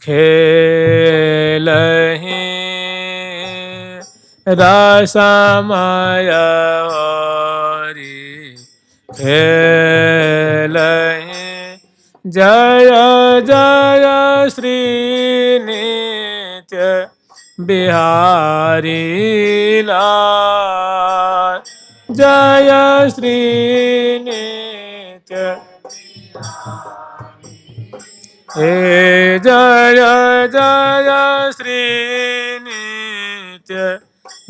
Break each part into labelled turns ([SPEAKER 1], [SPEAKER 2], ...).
[SPEAKER 1] खेलहि रसमय हरि खेलहि जय जय श्री नित्य बिहारी लाल जय श्री नित्य हे जय जय श्री नित्य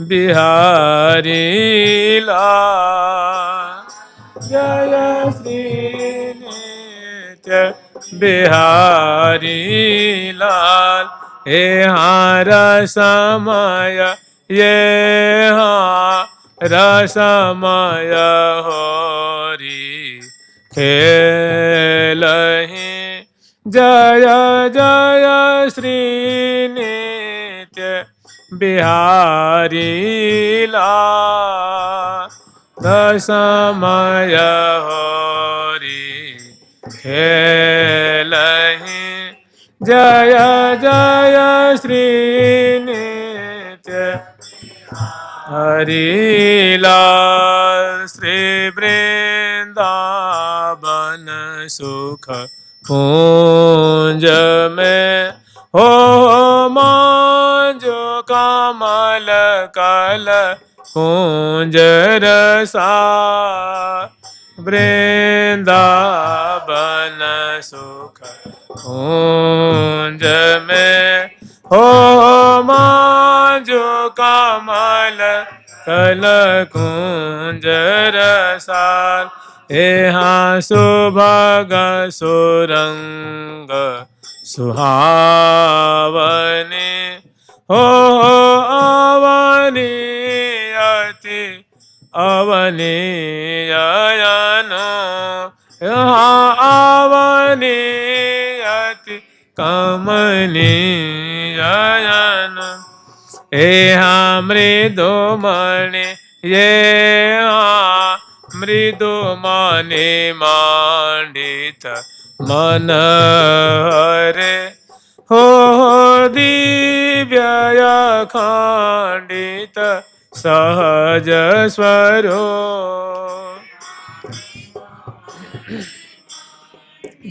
[SPEAKER 1] बिहारी लाल जय श्री नित्य बिहारी लाल हे हार समय ये रसमय हरि खेलहि जय जय श्री नित्य बिहारी लाल रसमय हरि खेलहि जय जय श्री नित्य हरि लाल श्री वृंदावन सुख कुंज में हो मांझो कमल कल कुंज रसा वृंदावन सुख कुंज में हो मांझो कमल कल कुंज रसाल यहाँ सुभग सुरंग सुहावनी हो अवनी अति अवनीयन यहाँ अवनी अति कमनीयन यहाँ मृदुमणि ये मृदुमणि मांडित मन हरे हो दिव्य खंडित सहज स्वरूप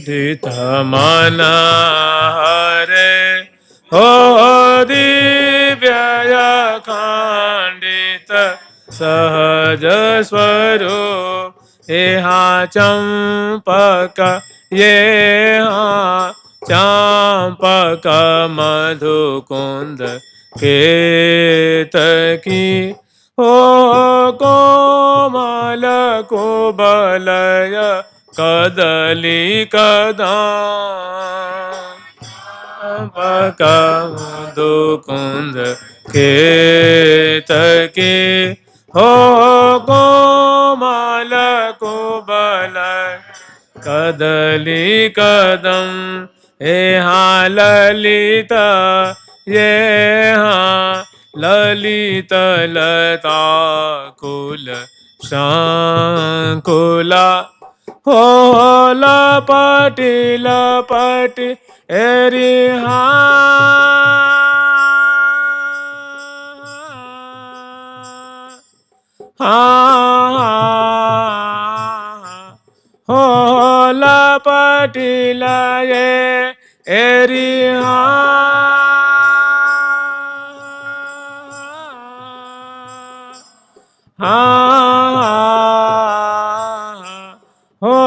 [SPEAKER 1] दित मन हरे हो दिव्य खंडित सहज स्वरूप यहाँ चंपक यहाँ चंपक मधुकुंद केतकी हो कोमल कुबलय कदली चंपक मधुकुंद केतकी हो कोमल कुबलय कदली कदम यहाँ ललित ये हाँ ललित लता कुल शांकुला हो लपटी लपटी एरी हो लपटी लाए एरी हो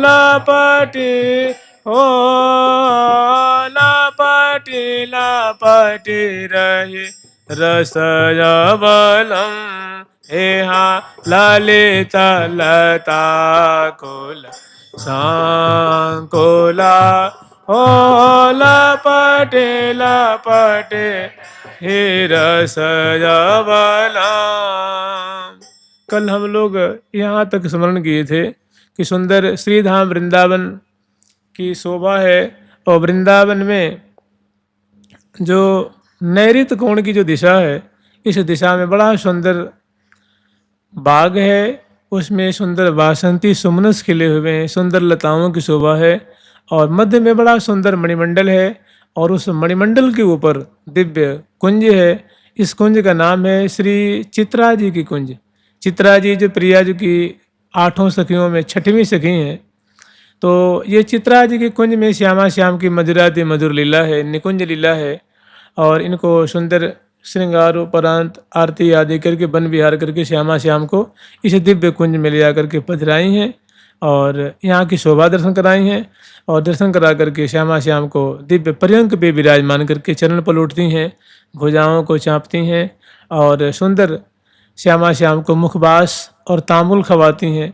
[SPEAKER 1] लपटी हो लपटी लपटी रही रसयबलम यहाँ ललित लता कुल सांकुला हो लपटे लपटे हे रसयबलम। कल हम लोग यहाँ तक स्मरण किए थे कि सुंदर श्रीधाम वृंदावन की शोभा है और वृंदावन में जो नैऋत्य कोण की जो दिशा है, इस दिशा में बड़ा सुंदर बाग है, उसमें सुंदर वासंती सुमनस खिले हुए हैं, सुंदर लताओं की शोभा है और मध्य में बड़ा सुंदर मणिमंडल है और उस मणिमंडल के ऊपर दिव्य कुंज है। इस कुंज का नाम है श्री चित्रा जी की कुंज। चित्रा जी जो प्रिया जी की 8 सखियों में 6वीं सखी हैं। तो ये चित्रा जी के कुंज में श्यामा श्याम की मधुराति मधुर लीला है, निकुंज लीला है। और इनको सुंदर श्रृंगार उपरांत आरती आदि करके वन विहार करके श्यामा श्याम को इस दिव्य कुंज में ले जाकर के पधराई हैं और यहाँ की शोभा दर्शन कराई हैं। और दर्शन करा करके श्यामा श्याम को दिव्य पर्यंक पे विराजमान करके चरण पलटती हैं, भुजाओं को चाँपती हैं और सुंदर श्यामा श्याम को मुखबास और तांबुल खवाती हैं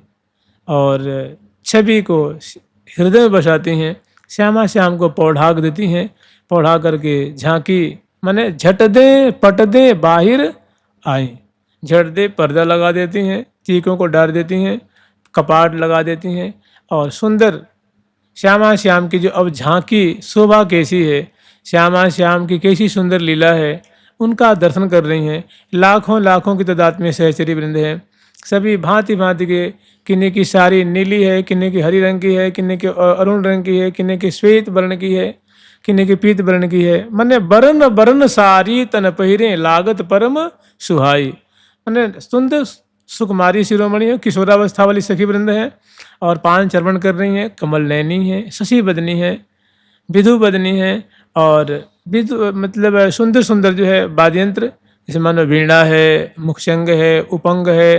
[SPEAKER 1] और छवि को हृदय में बसाती हैं। श्यामा श्याम को पौढ़ाक देती हैं, पौढ़ा करके झांकी माने झट दे पट दे बाहिर आई, झट दे पर्दा लगा देती हैं, चीकों को डाल देती हैं, कपाट लगा देती हैं और सुंदर श्यामा श्याम की जो अब झांकी शोभा कैसी है, श्यामा श्याम की कैसी सुंदर लीला है, उनका दर्शन कर रही हैं। लाखों लाखों की तादाद में सहचरी वृंद है, सभी भांति भांति के, किन्हीं की साड़ी नीली है, किन्हीं की हरी रंग की है, किन्हीं की अरुण रंग की है, किन्हीं की श्वेत वर्ण की है, किन्हीं की पीत वर्ण की है। मने बरन बरन सारी तन पहिरे लागत परम सुहाई। मने सुंदर सुकुमारी शिरोमणि है, किशोरावस्था वाली सखी वृंद है और पान चर्वण कर रही हैं। कमल नैनी है, शशि बदनी है, विधु बदनी है और विधु मतलब सुंदर सुंदर जो है वाद्यंत्र, जैसे मानो वीणा है, मुखशंग है, उपंग है,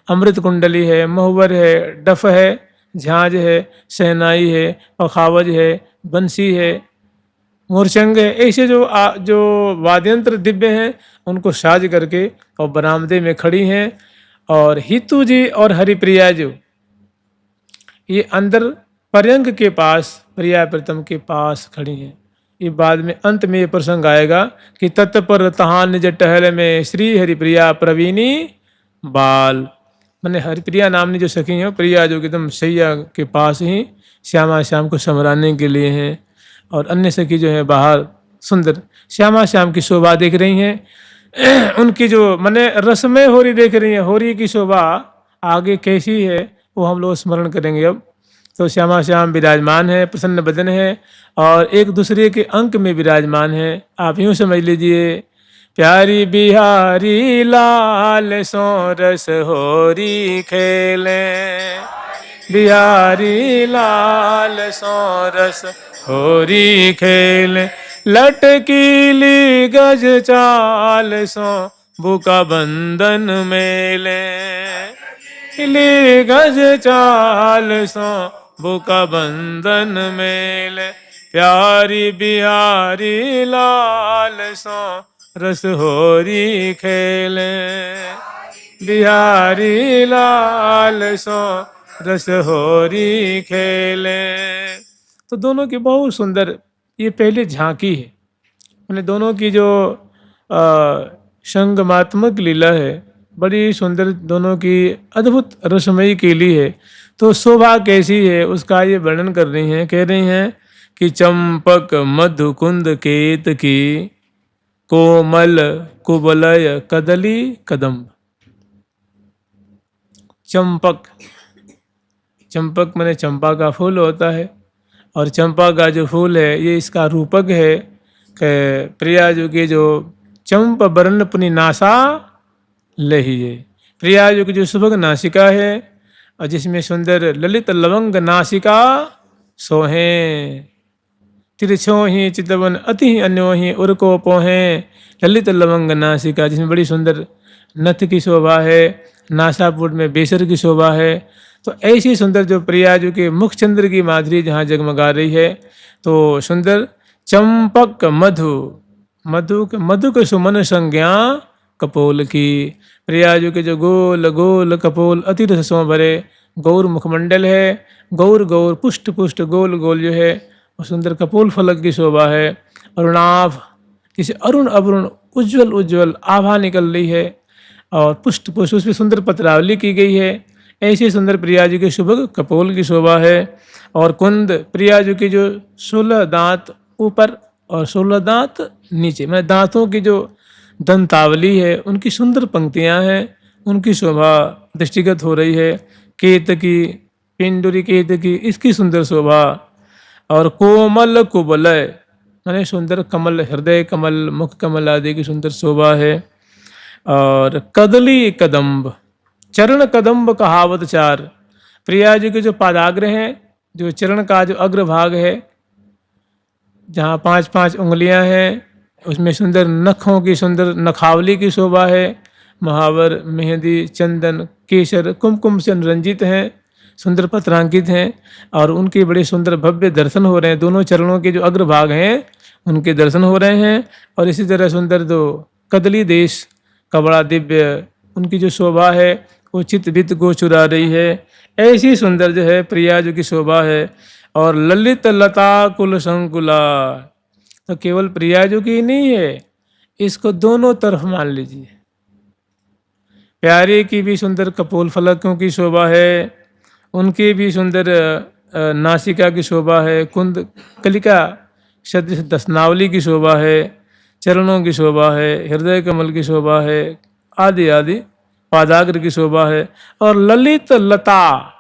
[SPEAKER 1] अमृत कुंडली है, महुवर है, डफ है, झांझ है, शहनाई है, पखावज है, बंसी है, मोरचंग है। ऐसे जो वाद्यंत्र दिव्य हैं उनको साज करके और बरामदे में खड़ी हैं। और हितू जी और हरिप्रिया जो ये अंदर पर्यंक के पास प्रिया प्रीतम के पास खड़ी हैं। ये बाद में अंत में ये प्रसंग आएगा कि तत्पर तहां निज टहल में श्री हरिप्रिया प्रवीणी बाल। मैंने हरिप्रिया नामनी जो सखी हैं, प्रिया जो एकदम सैया के पास ही श्यामा श्याम को समराने के लिए हैं और अन्य सखी जो है बाहर सुंदर श्यामा श्याम की शोभा देख रही हैं। उनकी जो मने रसमय होरी देख रही हैं, होरी की शोभा आगे कैसी है वो हम लोग स्मरण करेंगे अब। तो श्यामा श्याम विराजमान है, प्रसन्न बदन है और एक दूसरे के अंक में विराजमान है। आप यूँ समझ लीजिए, प्यारी बिहारी लाल सो रस होरी खेले, बिहारी लाल सो रस होरी खेले, लटकीली गज चाल सो बुका बंधन मेले, ली गज चाल सो बुका बंधन मेले, प्यारी बिहारी लाल सो रस होरी खेले, बिहारी लाल सो रस होरी खेले। तो दोनों की बहुत सुंदर ये पहले झांकी है, मैंने दोनों की जो संगमात्मक लीला है बड़ी सुंदर, दोनों की अद्भुत रसमयी केली है। तो शोभा कैसी है उसका ये वर्णन कर रही हैं, कह रही हैं कि चंपक मधुकुंद केत की, कोमल कुबलय कदली कदम्ब। चंपक, चंपक माने चंपा का फूल होता है और चंपा का जो फूल है ये इसका रूपक है कि प्रिया जो की जो चंप बरन पुनि नासा लहिए। प्रिया जो की जो सुभग नासिका है और जिसमें सुंदर ललित लवंग नासिका सोहें, तिरछो ही चितवन अति अन्यो ही उर्को पोहें, ललित लवंग नासिका, जिसमें बड़ी सुंदर नथ की शोभा है, नासापुट में बेसर की शोभा है। तो ऐसी सुंदर जो प्रिया जो कि मुखचंद्र की माधुरी जहाँ जगमगा रही है, तो सुंदर चंपक मधु, मधु के सुमन संज्ञा कपोल की। प्रिया जो के जो गोल गोल कपोल अति रसों भरे गौर मुखमंडल है, गौर गौर पुष्ट पुष्ट गोल गोल जो है वो सुंदर कपोल फलक की शोभा है। अरुणाभ किसी अरुण अवरुण उज्ज्वल उज्ज्वल आभा निकल रही है और पुष्ट पुष्ट उसमें सुंदर पत्रावली की गई है। ऐसी सुंदर प्रिया जी के शुभ कपोल की शोभा है। और कुंद, प्रिया जी की जो 16 दांत ऊपर और 16 दांत नीचे, मैं दांतों की जो दंतावली है उनकी सुंदर पंक्तियां हैं, उनकी शोभा दृष्टिगत हो रही है। केत की, पिंडुरी केत की, इसकी सुंदर शोभा। और कोमल कुबलय, माने सुंदर कमल, हृदय कमल, मुख कमल आदि की सुंदर शोभा है। और कदली कदम्ब, चरण कदम्ब कहावत चार। प्रिया जी के जो पादाग्र हैं, जो चरण का जो अग्रभाग है, जहाँ पांच पांच उंगलियां हैं, उसमें सुंदर नखों की सुंदर नखावली की शोभा है। महावर, मेहंदी, चंदन, केसर, कुमकुम से रंजित हैं, सुंदर पत्रांकित हैं, और उनके बड़े सुंदर भव्य दर्शन हो रहे हैं। दोनों चरणों के जो अग्रभाग हैं उनके दर्शन हो रहे हैं। और इसी तरह सुंदर दो कदली देश का बड़ा दिव्य उनकी जो शोभा है वो चित्त वित्त को चुरा रही है। ऐसी सुंदर जो है प्रिया जो की शोभा है। और ललित लता कुल संकुला, तो केवल प्रिया जो की नहीं है, इसको दोनों तरफ मान लीजिए। प्यारे की भी सुंदर कपोल फलकों की शोभा है, उनकी भी सुंदर नासिका की शोभा है, कुंद कलिका सदृश दसनावली की शोभा है, चरणों की शोभा है, हृदय कमल की शोभा है, आदि आदि पादाग्र की शोभा है। और ललित लता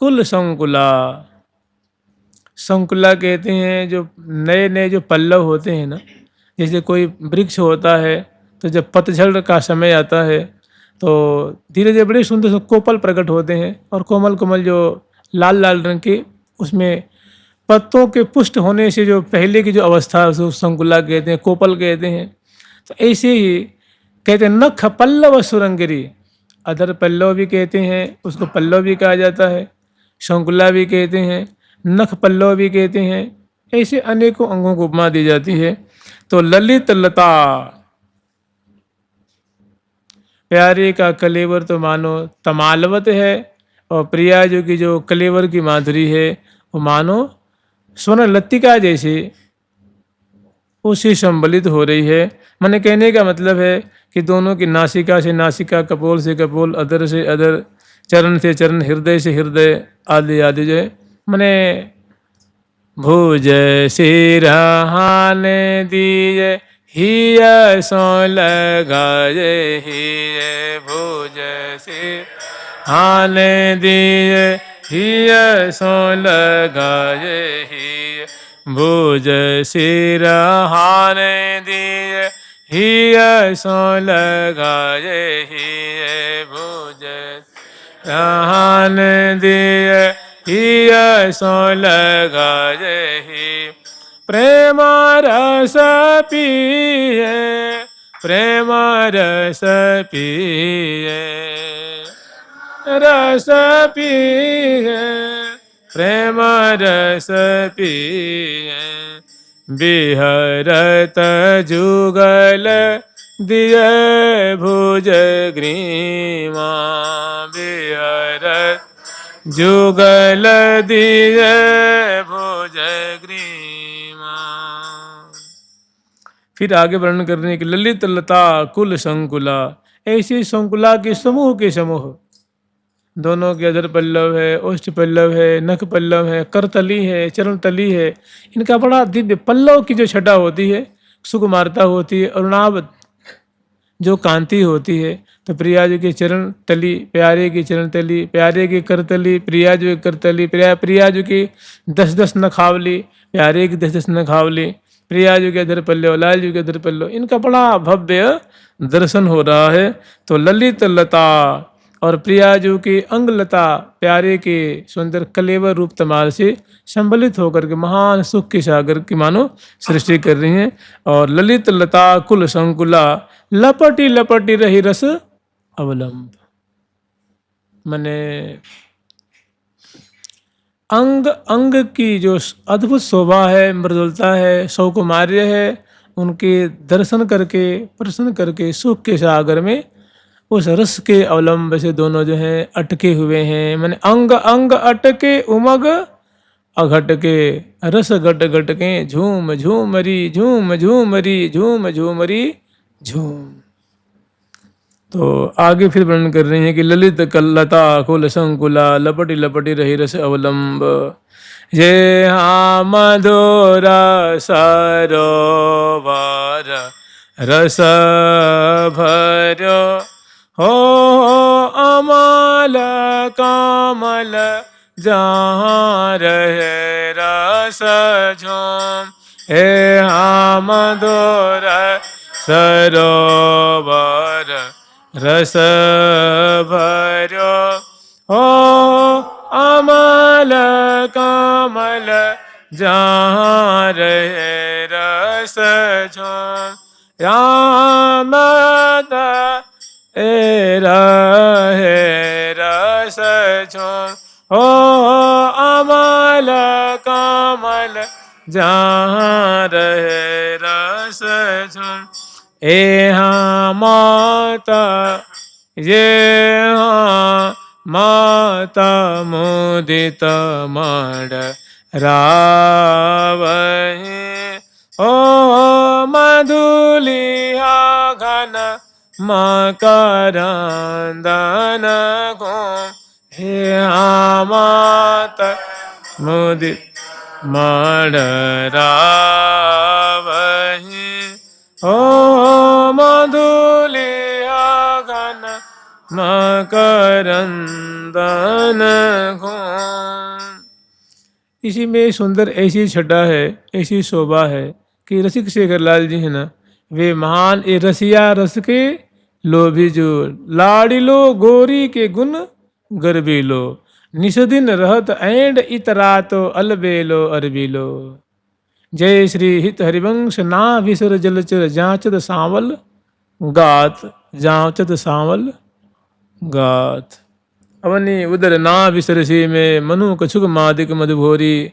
[SPEAKER 1] कुल संकुला, संकुला कहते हैं जो नए नए जो पल्लव होते हैं ना, जैसे कोई वृक्ष होता है तो जब पतझड़ का समय आता है तो धीरे धीरे बड़े सुंदर कोपल प्रकट होते हैं, और कोमल कोमल जो लाल लाल रंग के उसमें पत्तों के पुष्ट होने से जो पहले की जो अवस्था है उसको संकुला कहते हैं, कोपल कहते हैं। तो ऐसे ही कहते हैं नख पल्लव सुरंगरी, अधर पल्लव भी कहते हैं, उसको पल्लव भी कहा जाता है, संकुला भी कहते हैं, नख पल्लव भी कहते हैं। ऐसे अनेकों अंगों को उपमा दी जाती है। तो ललित लता, प्यारे का कलेवर तो मानो तमालवत है, और प्रिया जो की जो कलेवर की माधुरी है वो मानो स्वर्ण लत्तिका जैसे उसी संबलित हो रही है। मैंने कहने का मतलब है कि दोनों की नासिका से नासिका, कपोल से कपोल, अधर से अधर, चरण से चरण, हृदय से हृदय, आदि आदि जो है मैंने भुज सिरहान दीजे हिय सो लगाए हिय, भुज सिरहान दीजे हिय सो लगाए हिय, भुज सिरहान दीजे हिय सो लगाए हिय, भुज सिरहान दीजे हिय सो लगाए ही। प्रेम रस पिए, प्रेम रस पिए, रस पिए, प्रेम रस पिए, बिहरत जुगल दिए भुज ग्रीमा, बिहरत जुगल दिए भुज ग्रीमा। फिर आगे वर्णन करने की ललित लता कुल संकुला, ऐसी संकुला के समूह दोनों के अधर पल्लव है, ओष्ठ पल्लव है, नख पल्लव है, करतली है, चरण तली है, इनका बड़ा दिव्य पल्लव की जो छटा होती है, सुकुमारता होती है, अरुणाभ जो कांति होती है। तो प्रिया जी की चरण तली, प्यारे की चरण तली, प्यारे की करतली, प्रिया जी की करतली, प्रिया जी की 10-10 नखावली, प्यारे की 10-10 नखावली, प्रिया जी के अधर पल्लव, लाल जी के अधर पल्लव, इनका बड़ा भव्य दर्शन हो रहा है। तो ललित लता और प्रिया जी की अंगलता प्यारे के सुंदर कलेवर रूप तमाल से संबलित होकर के महान सुख के सागर की मानो सृष्टि कर रही हैं। और ललित लता कुल संकुला लपटी लपटी रही रस अवलंब, मने अंग अंग की जो अद्भुत शोभा है, मृदुलता है, सौकुमार्य है, उनके दर्शन करके प्रसन्न करके सुख के सागर में उस रस के अवलंब से दोनों जो हैं अटके हुए हैं। मैंने अंग अंग अटके उमग अघट के, रस घट घट के झूम झूमरी, झूम झूमरी, झूम झूमरी झूम। तो आगे फिर वर्णन कर रही हैं कि ललित लता कुल संकुला लपटी लपटी रही रस अवलंब, ये मधुर सरोवर रस भरो हो अमल कमल जहाँ रहे रस रस झूम हे मधुर सरोवर रस भर्यो हो अमल कमल जहाँ रहे रस झूम राम रहे रस झूम हो अमल कमल जहाँ रहे रस झूम यहाँ माता ये माता मुदित मड रावहि ओ मधुलिया घन मकरंदन घूम हे माता मुदित मड रावहि ओ मधुलिया घन मकरंदन घूम। इसी में सुंदर ऐसी छटा है, ऐसी शोभा है कि रसिक शेखर लाल जी है ना, वे महान ए रसिया रस के लोभी जो लाडिलो गोरी के गुण गरबीलो निषदिन रहत ऐंड इतरा तो अलबेलो अरबीलो। जय श्री हित हरिवंश ना विसर जलचर जांचत सांवल गात जांचत सांवल गात। अवनी उदर ना विसरसी में मनु कछुक मादिक मधुभोरी।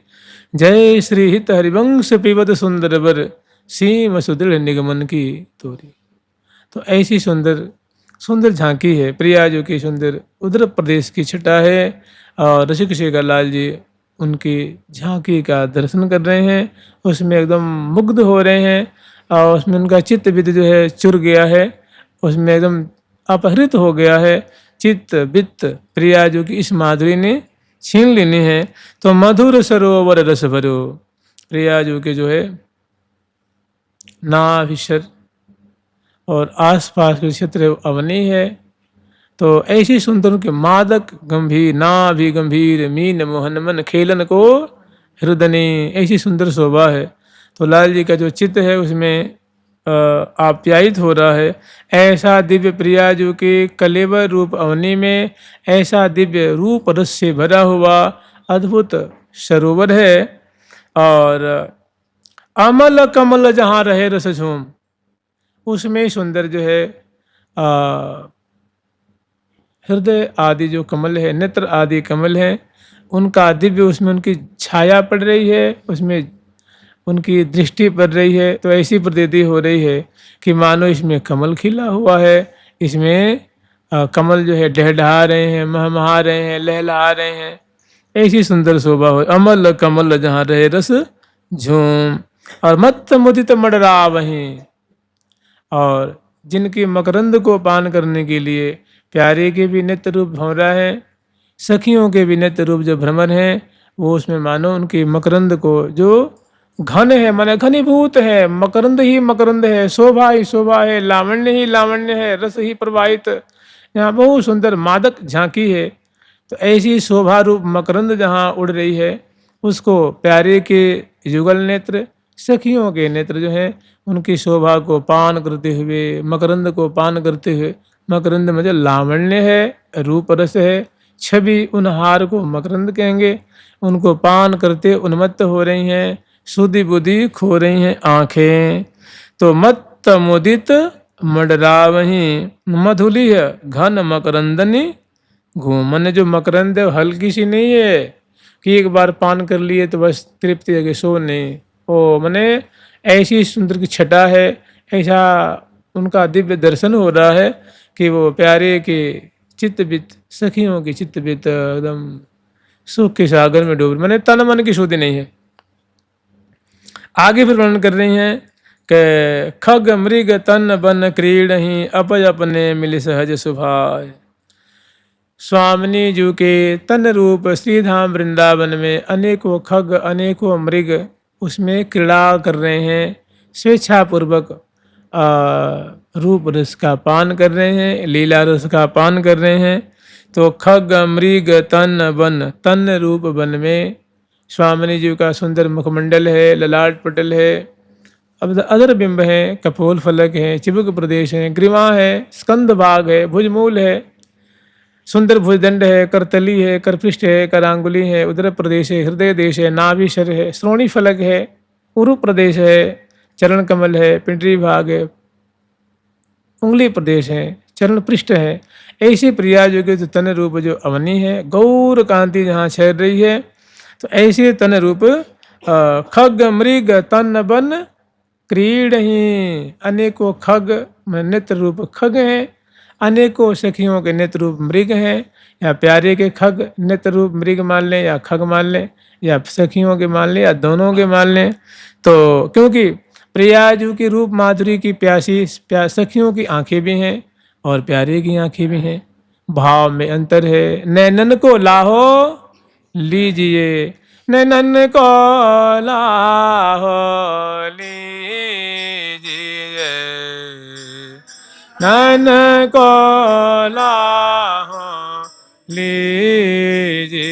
[SPEAKER 1] जय श्री हित हरिवंश पिबत सुंदर बर सीम सुदृढ़ निगमन की तोरी। तो ऐसी सुंदर सुंदर झांकी है प्रियाजों की सुंदर उधर प्रदेश की छटा है और रसिक शेखर लाल जी उनकी झांकी का दर्शन कर रहे हैं, उसमें एकदम मुग्ध हो रहे हैं और उसमें उनका चित्त वित्त जो है चुर गया है, उसमें एकदम अपहृत हो गया है। चित्त वित्त प्रियाजों की इस माधुरी ने छीन लेनी है। तो मधुर सरोवर रस भरो प्रियाजों के जो है नाभिसर और आसपास के क्षेत्र अवनी है। तो ऐसी सुंदर के मादक गंभीर नाभि गंभीर मीन मोहन मन खेलन को हृदय, ऐसी सुंदर शोभा है। तो लाल जी का जो चित्त है उसमें आप्यायित हो रहा है। ऐसा दिव्य प्रिया जो कि कलेवर रूप अवनी में ऐसा दिव्य रूप रस से भरा हुआ अद्भुत सरोवर है। और अमल कमल जहाँ रहे रस झूम, उसमें सुंदर जो है हृदय आदि जो कमल है, नेत्र आदि कमल है, उनका दिव्य उसमें उनकी छाया पड़ रही है, उसमें उनकी दृष्टि पड़ रही है। तो ऐसी प्रतीति हो रही है कि मानो इसमें कमल खिला हुआ है, इसमें कमल जो है डहडहा रहे हैं, महमहा रहे हैं, लहलहा रहे हैं। ऐसी सुंदर शोभा हो। अमल कमल जहाँ रहे रस झूम और मत मुदित मडरा वहीं। और जिनकी मकरंद को पान करने के लिए प्यारे के भी नित्य रूप भंवरा है, सखियों के भी नित्य रूप जो भ्रमर हैं, वो उसमें मानो उनकी मकरंद को जो घन है माने घनीभूत है, मकरंद ही मकरंद है, शोभा ही शोभा है, लावण्य ही लावण्य है, रस ही प्रवाहित। यहाँ बहुत सुंदर मादक झांकी है। तो ऐसी शोभा रूप मकरंद जहाँ उड़ रही है, उसको प्यारे के युगल नेत्र सखियों के नेत्र जो हैं उनकी शोभा को पान करते हुए, मकरंद को पान करते हुए, मकरंद में जो लावण्य है, रूप रस है, छवि उन हार को मकरंद कहेंगे, उनको पान करते उन्मत्त हो रही हैं, सुधि बुद्धि खो रही हैं आंखें। तो मत्त मुदित मडरावही मधुली है घन मकरंदनी घूमन। जो मकरंद है हल्की सी नहीं है कि एक बार पान कर लिए तो बस तृप्ति है कि सो नहीं। ओ मने ऐसी सुंदर की छटा है, ऐसा उनका दिव्य दर्शन हो रहा है कि वो प्यारे के चित्तवित्त सखियों की चित्तवित्त एकदम सुख के सागर में डूब, मैंने तन मन की शुद्धि नहीं है। आगे फिर वर्णन कर रही हैं कि खग मृग तन बन क्रीडहि अपज अपने मिल सहज सुभाय। स्वामिनी जी के तन रूप श्रीधाम वृंदावन में अनेकों खग अनेकों मृग उसमें क्रीड़ा कर रहे हैं, स्वेच्छापूर्वक रूप रस का पान कर रहे हैं, लीला रस का पान कर रहे हैं। तो खग मृग तन वन, तन रूप वन में स्वामिनी जी का सुंदर मुखमंडल है, ललाट पटल है, अब अदर बिंब हैं, कपोल फलक है, चिबुक प्रदेश है, ग्रीवा है, स्कंद भाग है, भुजमूल है, सुंदर भुजदंड है, करतली है, करपृष्ठ है, करांगुली है, उदर प्रदेश है, हृदय देश है, नाभिशर है, श्रोणी फलक है, उरु प्रदेश है, चरण कमल है, पिंडरी भाग है, उंगली प्रदेश है, चरण पृष्ठ है। ऐसी प्रिया जो कि तन रूप जो अवनी है, गौर कांति जहाँ छेड़ रही है, तो ऐसे तन रूप खग मृग तन बन क्रीडही। अनेकों खग नेत्र रूप खग हैं, अनेकों सखियों के नेत्र रूप मृग हैं, या प्यारे के खग नेत्र रूप मृग मान लें या खग मान लें, या सखियों के मान लें या दोनों के मान लें। तो क्योंकि प्रियाजू की रूप माधुरी की प्यासी सखियों की आंखें भी हैं और प्यारे की आंखें भी हैं, भाव में अंतर है। नैनन को लाहो लीजिए, नैनन को लाहो लीजिए, नैनन को लाहो लीजिए,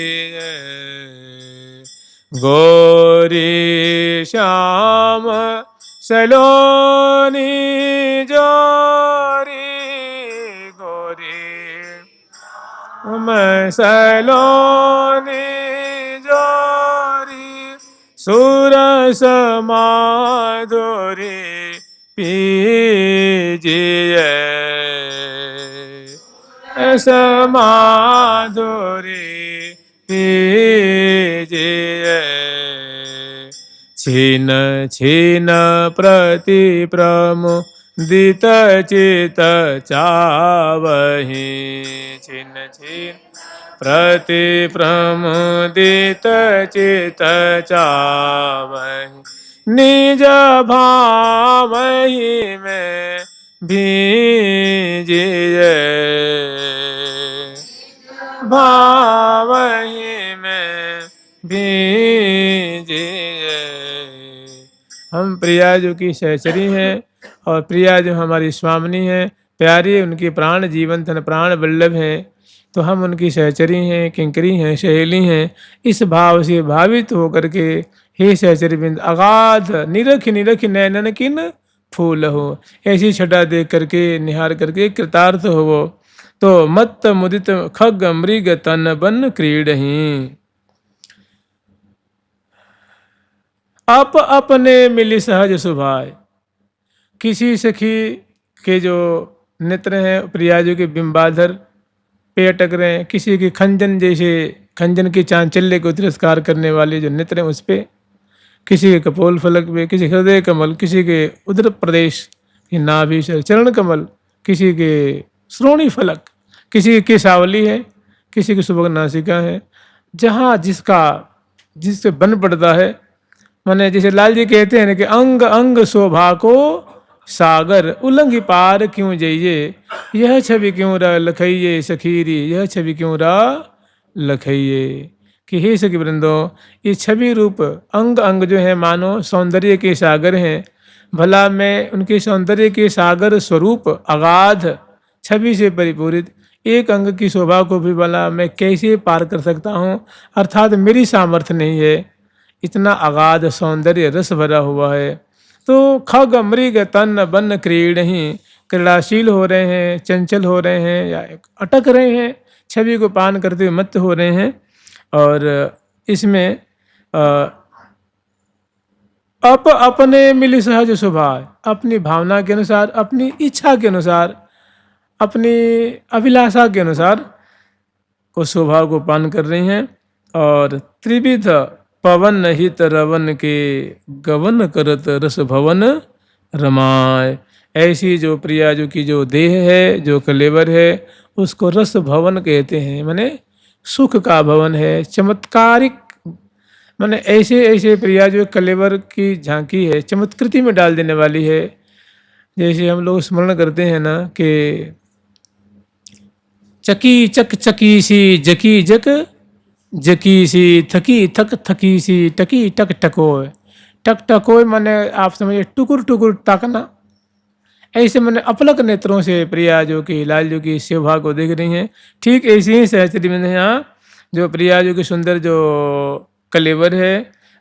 [SPEAKER 1] गोरी श्याम सलोनी जोरी, गोरी मैं सलोनी जोरी, सुरस माधुरी पीजिए, ऐसा माधुरी पीजिए, छीन छीन प्रति प्रमुदित चित चावहि, छीन छीन प्रति प्रमुदित चित चावहि, निज भावहि में भीजिए, भावहि में भीजिए। हम प्रिया जो की सहचरी हैं और प्रिया जो हमारी स्वामिनी हैं, प्यारी उनकी प्राण जीवन धन प्राण वल्लभ हैं, तो हम उनकी सहचरी हैं, किंकरी हैं, सहेली हैं। इस भाव से भावित होकर के हे सहचरी बिंद अगाध निरख निरख नैनन किन फूल हो, ऐसी छटा देख करके निहार करके कृतार्थ हो। तो मत्त मुदित खग मृग तन बन क्रीडही, अप अपने मिली सहज सुभाय। किसी सखी के जो नेत्र हैं प्रियाजू के बिंबाधर पे अटक रहे हैं, किसी की खंजन जैसे खंजन की चांचल्य को तिरस्कार करने वाले जो नेत्र हैं उस पे, किसी के कपोल फलक पे, किसी हृदय कमल, किसी के उदर प्रदेश की नाभिशर चरण कमल, किसी के श्रोणी फलक, किसी की केसावली है, किसी की सुभग नासिका है। जहाँ जिससे बन पड़ता है, माने जैसे लाल जी कहते हैं ना कि अंग अंग शोभा को सागर, उलंघ पार क्यों जाइए, यह छवि क्यों रा लखइये सखीरी, यह छवि क्यों रा लखइये। कि हे सखी वृंदो, ये छवि रूप अंग अंग जो है मानो सौंदर्य के सागर हैं, भला मैं उनके सौंदर्य के सागर स्वरूप अगाध छवि से परिपूरित एक अंग की शोभा को भी भला मैं कैसे पार कर सकता हूँ, अर्थात मेरी सामर्थ्य नहीं है, इतना अगाध सौंदर्य रस भरा हुआ है। तो खग मृग तन बन क्रीडहि, क्रीड़ाशील हो रहे हैं, चंचल हो रहे हैं, या अटक रहे हैं, छवि को पान करते हुए मत्त हो रहे हैं। और इसमें अपने मिली सहज स्वभाव, अपनी भावना के अनुसार, अपनी इच्छा के अनुसार, अपनी अभिलाषा के अनुसार उस स्वभाव को पान कर रही हैं। और त्रिविध पवन हित रवन के गवन करत रस भवन रमाय, ऐसी जो प्रिया जो की जो देह है, जो कलेवर है, उसको रस भवन कहते हैं, माने सुख का भवन है, चमत्कारिक, माने ऐसे ऐसे प्रिया जो कलेवर की झांकी है, चमत्कृति में डाल देने वाली है। जैसे हम लोग स्मरण करते हैं ना कि चकी चक चकी सी जकी जक जकी सी, थकी थक थकी सी, टकी टक टकोय, टक टकोय माने आप समझिए टुकुर टुकुर ताकना। ऐसे मैंने अपलक नेत्रों से प्रिया जो कि लाल जो की शोभा को देख रही हैं। ठीक ऐसी ही सहचरी में यहाँ जो प्रिया जो की सुंदर जो कलेवर है,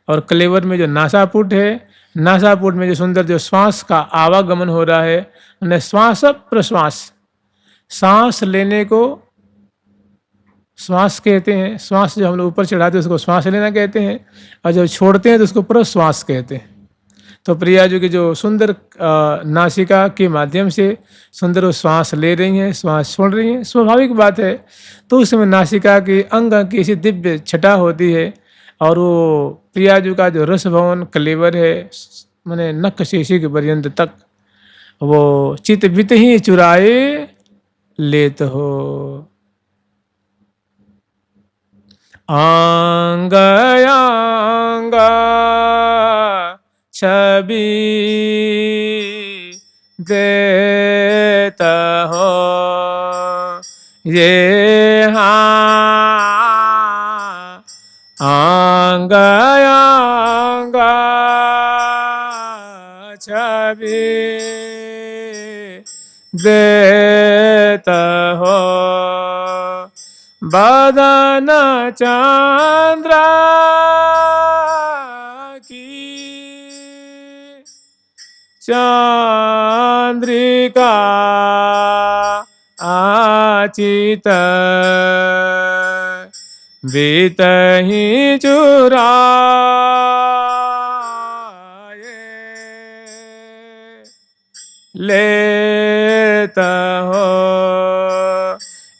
[SPEAKER 1] और कलेवर में जो नासापुट है, नासापुट में जो सुंदर जो श्वास का आवागमन हो रहा है, उन्हें श्वास प्रश्वास, सांस लेने को श्वास कहते हैं, श्वास जो हम लोग ऊपर चढ़ाते हैं उसको श्वास लेना कहते हैं, और जब छोड़ते हैं तो उसको प्रश्वास कहते हैं। तो प्रिया जी की जो सुंदर नासिका के माध्यम से सुंदर वो श्वास ले रही हैं, श्वास छोड़ रही हैं, स्वाभाविक बात है। तो उस समय नासिका की अंग की ऐसी दिव्य छटा होती है, और वो प्रिया जी का जो रस भवन कलेवर है, माने नख शेषी के पर्यंत तक वो चित बित ही चुराए लेत हो। आंग आंग छवि देता हो ये हाँ, आंग आंग छवि देता हो बदन चंद्र की चंद्रिका आचित बीतहि चुराए लेता हो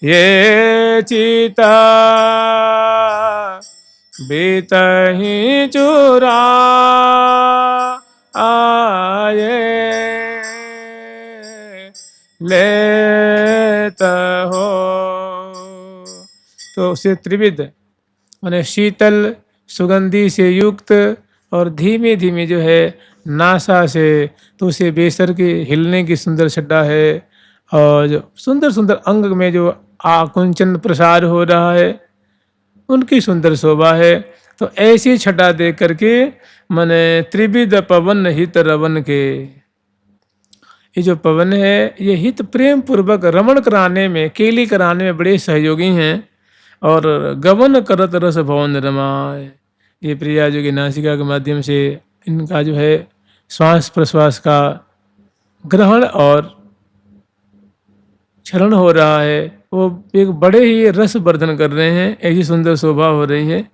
[SPEAKER 1] ये चिता बीतहि चुराए लेता हो। तो उसे त्रिविध माने शीतल सुगंधि से युक्त और धीमे धीमे जो है नासा से, तो उसे बेसर के हिलने की सुंदर छटा है, और जो सुंदर सुंदर अंग में जो आकुंचन प्रसार हो रहा है उनकी सुंदर शोभा है। तो ऐसी छटा देख करके माने त्रिविध पवन हित रवन के, ये जो पवन है ये हित प्रेम पूर्वक रमण कराने में, केली कराने में बड़े सहयोगी हैं, और गमन करत रस भवन रमाए। ये प्रिया जो की नासिका के माध्यम से इनका जो है श्वास प्रश्वास का ग्रहण और क्षरण हो रहा है, वो एक बड़े ही रस वर्धन कर रहे हैं, ऐसी सुंदर शोभा हो रही है।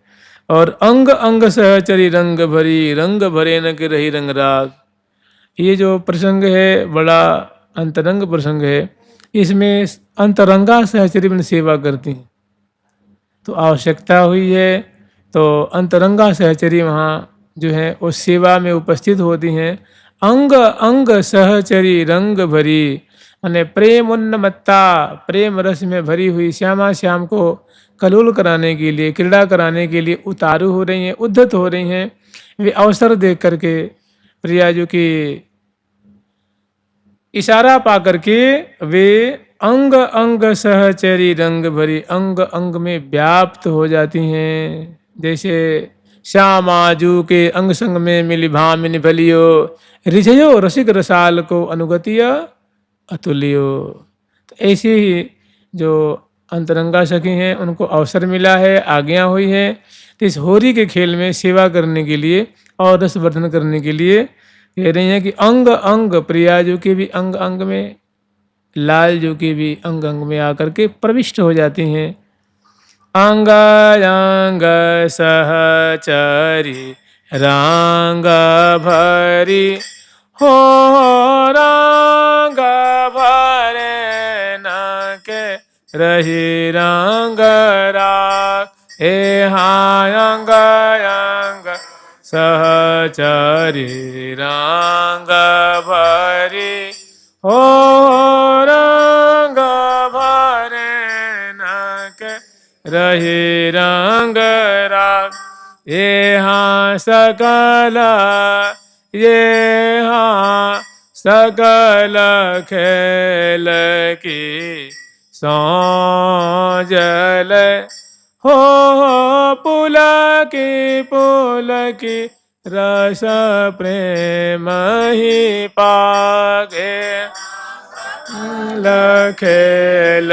[SPEAKER 1] और अंग अंग सहचरी रंग भरी, रंग भरे न के रही रंग राग। ये जो प्रसंग है बड़ा अंतरंग प्रसंग है, इसमें अंतरंगा सहचरी में सेवा करती हैं। तो आवश्यकता हुई है तो अंतरंगा सहचरी वहाँ जो है उस सेवा में उपस्थित होती हैं। अंग अंग सहचरी रंग भरी, माने प्रेम उन्नमत्ता, प्रेम रस में भरी हुई श्यामा श्याम को कलोल कराने के लिए, क्रीड़ा कराने के लिए उतारू हो रही हैं, उद्धत हो रही हैं। वे अवसर देख करके प्रिया जी की इशारा पा करके वे अंग अंग सहचरी रंग भरी, अंग अंग में व्याप्त हो जाती हैं। जैसे श्यामाजू के अंग संग में मिली भामिनी भलियो, रिझयो रसिक रसाल को अनुगतिय अतुलियो। तो ऐसे ही जो अंतरंगा सखी हैं उनको अवसर मिला है, आज्ञा हुई है, तो इस होरी के खेल में सेवा करने के लिए और रसवर्धन करने के लिए कह रही हैं कि अंग अंग, प्रिया जो के भी अंग अंग में, लाल जो के भी अंग अंग में आकर के प्रविष्ट हो जाती हैं। अंग अंग सहचरी रंग भरी हो, रंग भरे न के रही रंग राग। हे हाँ अंग अंग सहचरी रंग भरी हो, रंग भरे न के रही रंग राग। ये हाँ सकल, ये हाँ सकल खेल की सौजल हो, पुल की रस प्रेम ही पागे, लखेल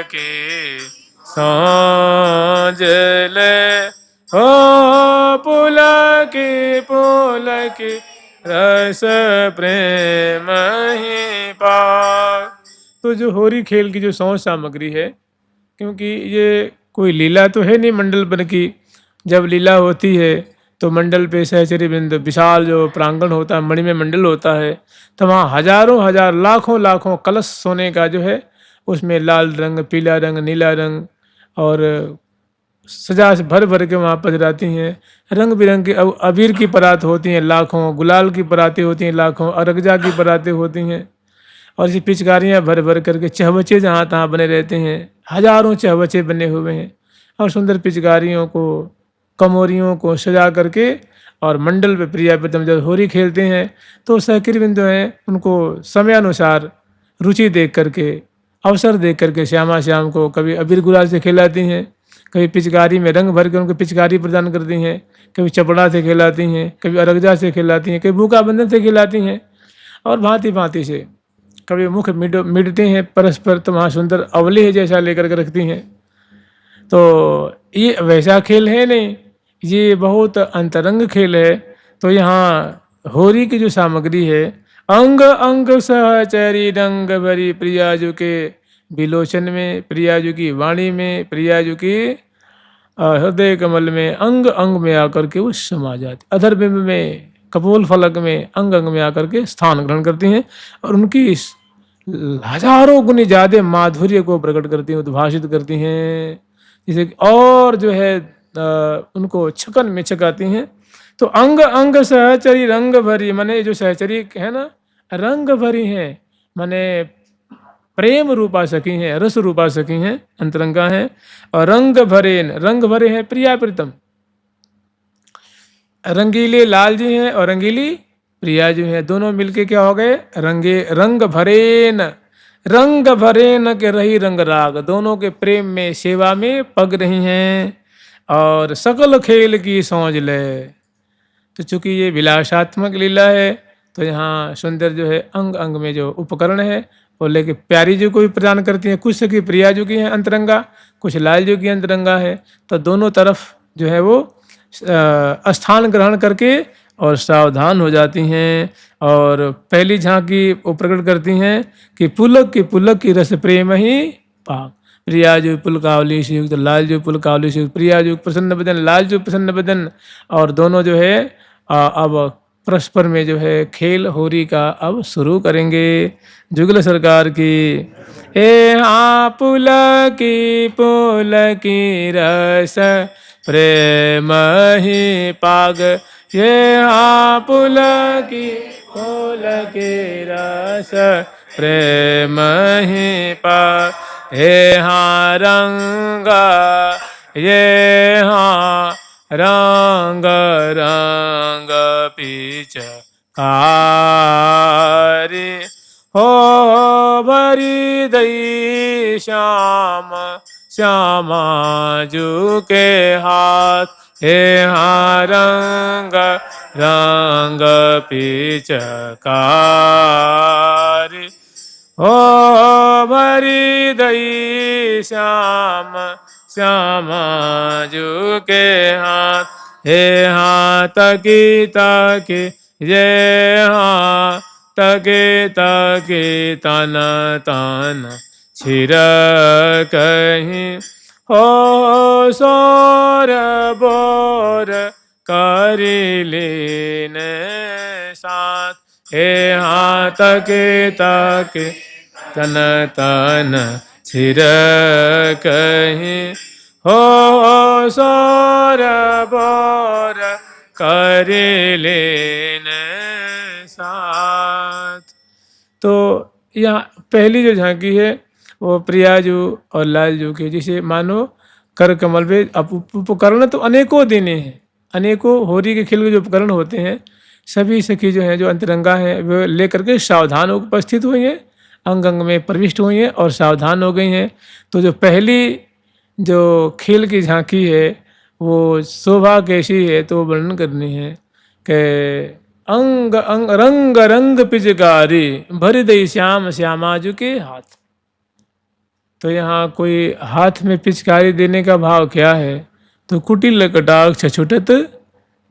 [SPEAKER 1] की सौजल हो, पुलकी रस प्रेम ही पाग। तो जो होरी खेल की जो सौंध सामग्री है, क्योंकि ये कोई लीला तो है नहीं मंडल पर की। जब लीला होती है तो मंडल पे सहचरी बिंद विशाल जो प्रांगण होता है, मणि में मंडल होता है, तो वहाँ हजारों हजार लाखों लाखों कलश सोने का जो है, उसमें लाल रंग, पीला रंग, नीला रंग और सजा से भर भर के वहाँ पधराती हैं। रंग बिरंग के अबीर की परात होती हैं लाखों, गुलाल की परातें होती हैं लाखों, अरगजा की परातें होती हैं, और ये पिचकारियाँ भर भर करके चहबचे जहाँ तहाँ बने रहते हैं, हजारों चहबचे बने हुए हैं। और सुंदर पिचकारियों को, कमोरियों को सजा करके और मंडल पे प्रिया प्रीतम जब होरी खेलते हैं तो सहचरी बिंदु हैं उनको समयानुसार रुचि देख करके, अवसर देख करके श्यामा श्याम को कभी अबीर गुलाल से खिलाती हैं, कभी पिचकारी में रंग भर के उनको पिचकारी प्रदान करती हैं, कभी चपड़ा से खिलाती हैं, कभी अरगजा से खिलाती हैं, कभी भूखा बंधन से खिलाती हैं, और भांति भांति से कभी मुख मिडते हैं परस्पर, तो वहाँ सुंदर अवली है जैसा लेकर के रखती हैं। तो ये वैसा खेल है नहीं, ये बहुत अंतरंग खेल है। तो यहाँ होरी की जो सामग्री है, अंग अंग सहचरी रंग भरी प्रियाजू के विलोचन में, प्रियाजू की वाणी में, प्रियाजू की हृदय कमल में, अंग अंग में आकर के वो समा जाती, अधरबिंब में, कपोल फलक में, अंग अंग में आकर के स्थान ग्रहण करती हैं, और उनकी हजारों गुनी ज्यादा माधुर्य को प्रकट करती हैं, उद्भाषित करती हैं, जिसे और जो है उनको छकन में छकाती हैं। तो अंग अंग सहचरी रंग भरी, माने जो सहचरी है ना, रंग भरी हैं, माने प्रेम रूपा सखी हैं, रस रूपा सखी हैं, अंतरंगा हैं। और रंग भरे हैं प्रिया प्रीतम, रंगीले लाल जी हैं और रंगीली प्रिया जी हैं, दोनों मिलके क्या हो गए, रंग भरेन के रही रंग राग, दोनों के प्रेम में, सेवा में पग रही हैं, और सकल खेल की समझ ले। तो चूंकि ये विलासात्मक लीला है, तो यहाँ सुंदर जो है अंग अंग में जो उपकरण है वो लेके प्यारी जी को भी प्रदान करती हैं, कुछ सखी प्रिया जी की है अंतरंगा, कुछ लाल जी की अंतरंगा है, तो दोनों तरफ जो है वो स्थान ग्रहण करके और सावधान हो जाती हैं। और पहली झांकी वो प्रकट करती हैं कि पुलक की रस प्रेम ही पाक, प्रियाजु पुलकावली से युक्त, लालजु पुलकावली से युक्त, प्रियाजु प्रसन्न बदन, लालजु प्रसन्न बदन, और दोनों जो है अब परस्पर में जो है खेल होरी का अब शुरू करेंगे। जुगल सरकार की। ए हाँ पुलकी रस प्रेम ही पाग, ये हाँ पुलकी रस प्रेम ही पाग, हे हाँ रंग, ये हाँ रंग रंग पीच कारी, हो भरी दई श्यामा जू के हाथ, हे हाँ रंग रंग पीच कारी, हो भरी दई श्यामा जू के हाथ, हे हाँ तकी ये हाँ तकी तन छिर कहीं, हो सोर बोर करी लीन साथ, हे हाँ तके तन छिर कहीं, हो सोर बोर करी लीन साथ। तो यहाँ पहली जो झांकी है वो प्रियाजू और लालजू की, जिसे मानो कर कमल पे उपकरण तो अनेकों देने हैं, अनेकों होरी के खेल के जो उपकरण होते हैं, सभी सखी जो हैं जो अंतरंगा हैं वो लेकर के सावधान उपस्थित हुई हैं, अंग अंग में प्रविष्ट हुई हैं और सावधान हो गई हैं। तो जो पहली जो खेल की झांकी है वो शोभा कैसी है, तो वर्णन करनी है कि अंग अंग रंग रंग पिचकारी, भर दई श्यामाजू के हाथ। तो यहाँ कोई हाथ में पिचकारी देने का भाव क्या है, तो कुटिल कटाक्ष छुटत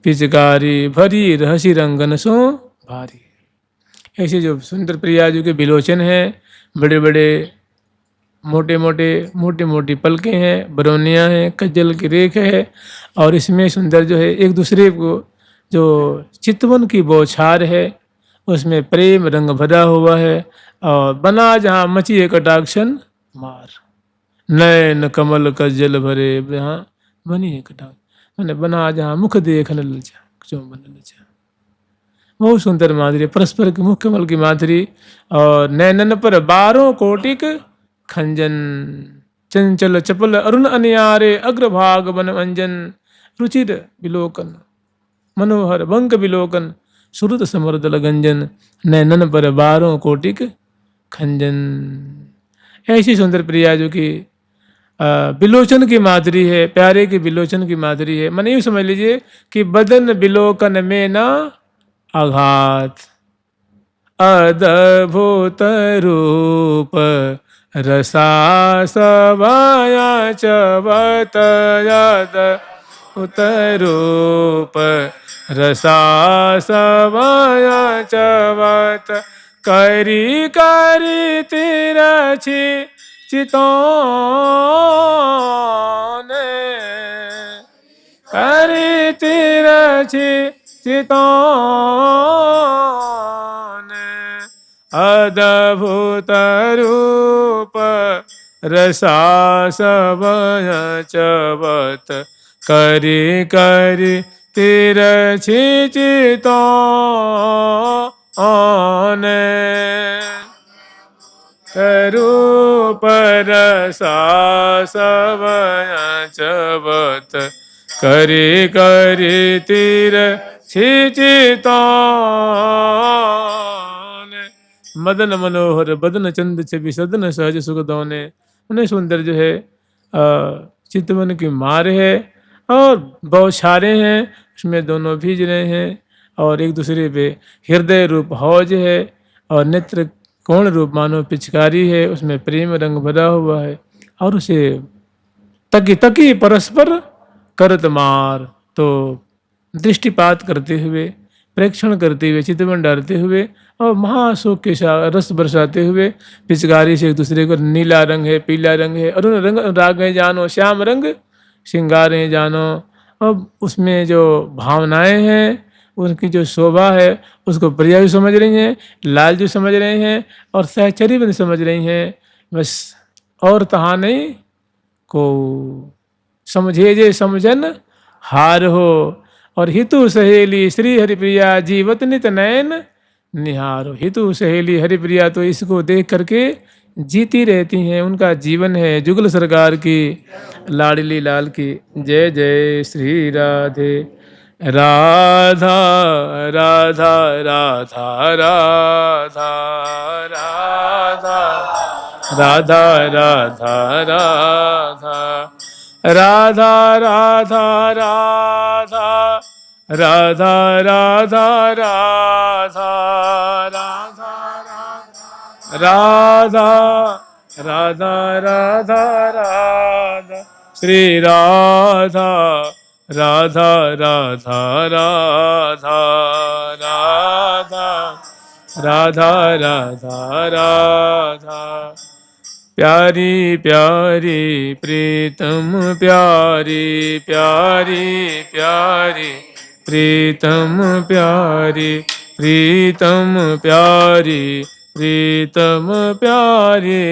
[SPEAKER 1] पिचकारी भरी रहसी रंगन सो भारी। ऐसे जो सुंदर प्रिया जी के विलोचन हैं, बड़े बड़े मोटे मोटे मोटी मोटी पलकें हैं, बरौनियाँ हैं, कज्जल की रेख है, और इसमें सुंदर जो है एक दूसरे को जो चितवन की बौछार है, उसमें प्रेम रंग भरा हुआ है। और बना जहाँ मची कटाक्षन मार, नयन कमल कज्जल भरे जहाँ बनी है कटाक्ष, मैंने बना जहाँ मुख देखन लजा जो मन लजा। बहुत सुंदर माधुरी, परस्पर के मुख कमल की माधुरी, और नैनन पर 12 कोटिक खंजन, चंचल चपल अरुण अनियारे अग्रभाग वन अंजन, रुचिर विलोकन मनोहर बंक विलोकन, सुरत समरदल गंजन, नैनन पर 12 कोटिक खंजन। ऐसी सुंदर प्रिया जो कि विलोचन की माधुरी है, प्यारे की विलोचन की माधुरी है। मन यूँ समझ लीजिए कि बदन विलोकन में ना आघात, अद्भुत रूप रसा सवाया चवत अद्भुत रूप रसा सवाया चवत, करी करी तिरछी चितौन, करी तिरछी चितौन, अद्भुत रूप रसा सवय चवत, करी करी तिरछी चितौन, रूप रसा सवय चवत, करी करी तिरछी चितौन, मदन मनोहर बदन चंद छवि सदन सहज सुख दौने। उन्हें सुंदर जो है चितवन की मार है और बौछारें हैं, उसमें दोनों भीज रहे हैं, और एक दूसरे पे हृदय रूप हौज है, और नेत्र कोण रूप मानो पिचकारी है, उसमें प्रेम रंग भरा हुआ है, और उसे तकी तकी परस्पर करत मार। तो दृष्टिपात करते हुए, प्रेक्षण करते हुए, चितवन डालते हुए, और महाशोक के रस बरसाते हुए पिचकारी से एक दूसरे को, नीला रंग है, पीला रंग है, अरुण रंग राग है जानो, श्याम रंग श्रृंगार है जानो। अब उसमें जो भावनाएं हैं, उनकी जो शोभा है, उसको प्रिया भी समझ रही हैं, लाल जी समझ रहे हैं, और सहचरी भी समझ रही हैं। बस और तहा नहीं को समझे जे समझन हार हो, और हितु सहेली श्री हरिप्रिया जीवत नित नयन निहारो। हितु सहेली हरिप्रिया तो इसको देख करके जीती रहती हैं, उनका जीवन है। जुगल सरकार की लाडली लाल की जय जय श्री राधे राधा राधा राधा राधा राधा राधा राधा राधा राधा राधा राधा राधा राधा राधा राधा राधा राधा श्री राधा राधा राधा राधा राधा राधा राधा राधा प्यारी प्यारी प्रीतम प्यारी प्यारी प्यारी प्रीतम प्यारी प्रीतम प्यारी प्रीतम प्यारी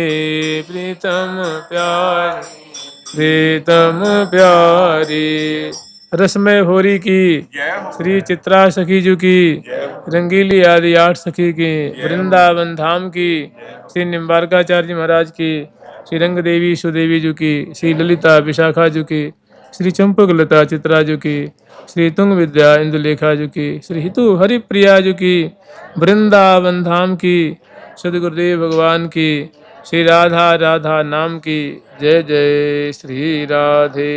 [SPEAKER 1] प्रीतम प्यारी प्रीतम प्यारी। रसमय होरी की श्री चित्रा सखी जी की, रंगीली आदि 8 सखी की, वृंदावन धाम की श्री निम्बारकाचार्य महाराज की, श्री रंग देवी सुदेवी जी की, श्री ललिता विशाखा जी की, श्री चंपक लता चित्रा जी की, श्री तुंग विद्या इंदुलेखा जी की, श्री हितु हरिप्रिया जी की, वृंदावन धाम की, सदगुरुदेव भगवान की, श्री राधा राधा नाम की। जय जय श्री राधे।